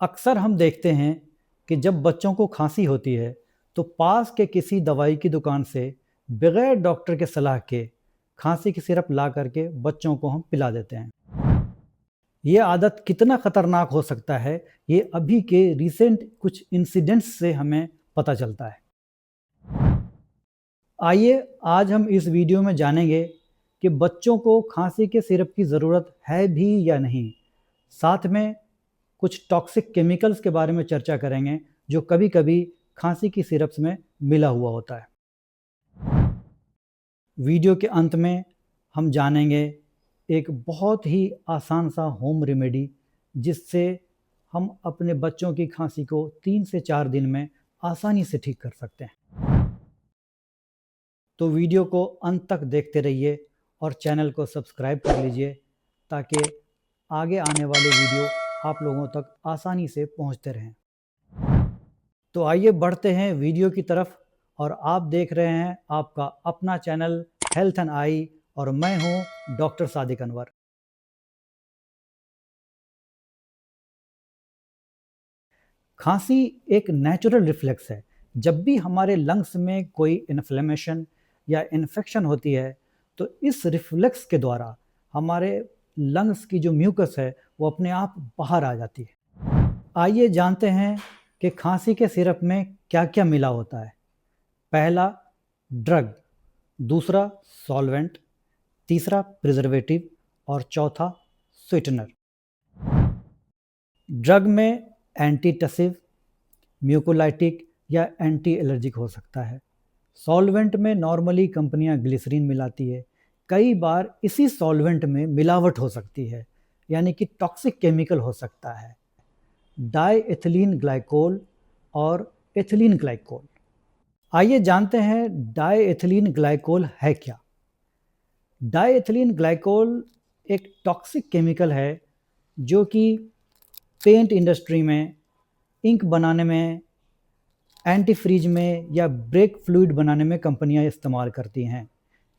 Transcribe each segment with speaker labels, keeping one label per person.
Speaker 1: अक्सर हम देखते हैं कि जब बच्चों को खांसी होती है तो पास के किसी दवाई की दुकान से बगैर डॉक्टर के सलाह के खांसी की सिरप ला करके बच्चों को हम पिला देते हैं। ये आदत कितना खतरनाक हो सकता है, ये अभी के रिसेंट कुछ इंसिडेंट्स से हमें पता चलता है। आइए आज हम इस वीडियो में जानेंगे कि बच्चों को खांसी के सिरप की ज़रूरत है भी या नहीं। साथ में कुछ टॉक्सिक केमिकल्स के बारे में चर्चा करेंगे जो कभी-कभी खांसी की सिरप्स में मिला हुआ होता है। वीडियो के अंत में हम जानेंगे एक बहुत ही आसान सा होम रेमेडी जिससे हम अपने बच्चों की खांसी को 3 से 4 दिन में आसानी से ठीक कर सकते हैं। तो वीडियो को अंत तक देखते रहिए और चैनल को सब्सक्राइब कर लीजिए ताकि आगे आने वाले वीडियो आप लोगों तक आसानी से पहुंचते रहें। तो आइए बढ़ते हैं वीडियो की तरफ और आप देख रहे हैं आपका अपना चैनल हेल्थ एंड आई और मैं हूं डॉक्टर सादिक अनवर। खांसी एक नेचुरल रिफ्लेक्स है। जब भी हमारे लंग्स में कोई इन्फ्लेमेशन या इन्फेक्शन होती है तो इस रिफ्लेक्स के द्वारा हमारे लंग्स की जो म्यूकस है वो अपने आप बाहर आ जाती है। आइए जानते हैं कि खांसी के सिरप में क्या क्या मिला होता है। पहला ड्रग, दूसरा सॉल्वेंट, तीसरा प्रिजर्वेटिव और चौथा स्वीटनर। ड्रग में एंटीटसिव, म्यूकोलाइटिक या एंटी एलर्जिक हो सकता है। सॉल्वेंट में नॉर्मली कंपनियां ग्लिसरीन मिलाती है। कई बार इसी सॉल्वेंट में मिलावट हो सकती है यानी कि टॉक्सिक केमिकल हो सकता है, डाई एथिलीन ग्लाइकोल और एथिलीन ग्लाइकोल। आइए जानते हैं डाई एथिलीन ग्लाइकोल है क्या। डाई एथिलीन ग्लाइकोल एक टॉक्सिक केमिकल है जो कि पेंट इंडस्ट्री में, इंक बनाने में, एंटी फ्रीज में या ब्रेक फ्लूइड बनाने में कंपनियां इस्तेमाल करती हैं।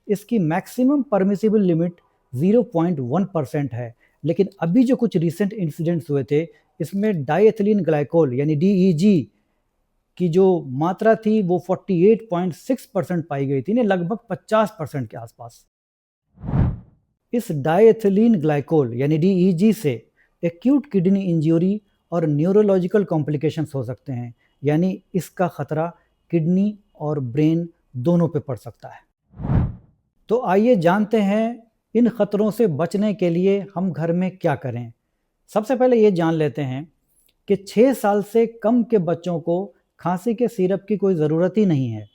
Speaker 1: इसकी मैक्सिमम परमिसिबल लिमिट 0.1% है, लेकिन अभी जो कुछ रिसेंट इंसिडेंट्स हुए थे इसमें डाईएथिलीन ग्लाइकोल यानी DEG की जो मात्रा थी वो 48.6% पाई गई थी, ने लगभग 50% के आसपास। इस डाईएथिलीन ग्लाइकोल यानी DEG से एक्यूट किडनी इंजरी और न्यूरोलॉजिकल कॉम्प्लिकेशंस हो सकते हैं, यानी इसका खतरा किडनी और ब्रेन दोनों पे पड़ सकता है। तो आइए जानते हैं इन खतरों से बचने के लिए हम घर में क्या करें। सबसे पहले ये जान लेते हैं कि 6 साल से कम के बच्चों को खांसी के सिरप की कोई ज़रूरत ही नहीं है।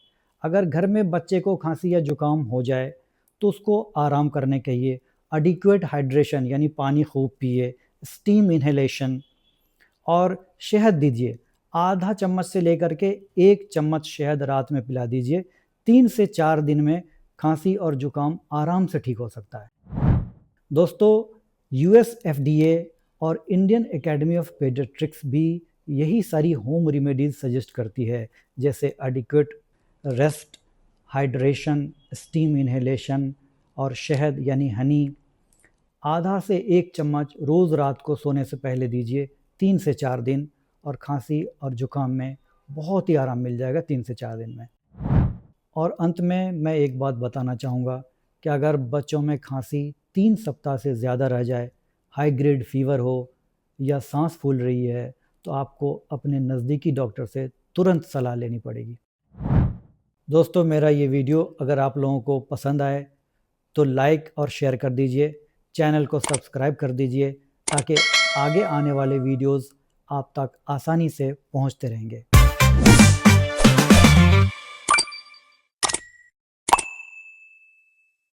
Speaker 1: अगर घर में बच्चे को खांसी या जुकाम हो जाए तो उसको आराम करने कहिए, एडिक्वेट हाइड्रेशन यानी पानी खूब पिए, स्टीम इन्हेलेशन और शहद दीजिए। आधा चम्मच से लेकर के 1 चम्मच शहद रात में पिला दीजिए। 3 से 4 दिन में खांसी और जुकाम आराम से ठीक हो सकता है। दोस्तों, US FDA और इंडियन एकेडमी ऑफ पीडियाट्रिक्स भी यही सारी होम रेमेडीज सजेस्ट करती है, जैसे adequate rest, hydration, steam inhalation और शहद यानी हनी। आधा से 1 चम्मच रोज़ रात को सोने से पहले दीजिए 3 से 4 दिन, और खांसी और जुकाम में बहुत ही आराम मिल जाएगा 3 से 4 दिन में। और अंत में मैं एक बात बताना चाहूँगा कि अगर बच्चों में खांसी 3 सप्ताह से ज़्यादा रह जाए, हाई ग्रेड फीवर हो या सांस फूल रही है तो आपको अपने नज़दीकी डॉक्टर से तुरंत सलाह लेनी पड़ेगी। दोस्तों, मेरा ये वीडियो अगर आप लोगों को पसंद आए तो लाइक और शेयर कर दीजिए, चैनल को सब्सक्राइब कर दीजिए ताकि आगे आने वाले वीडियोस आप तक आसानी से पहुंचते रहेंगे।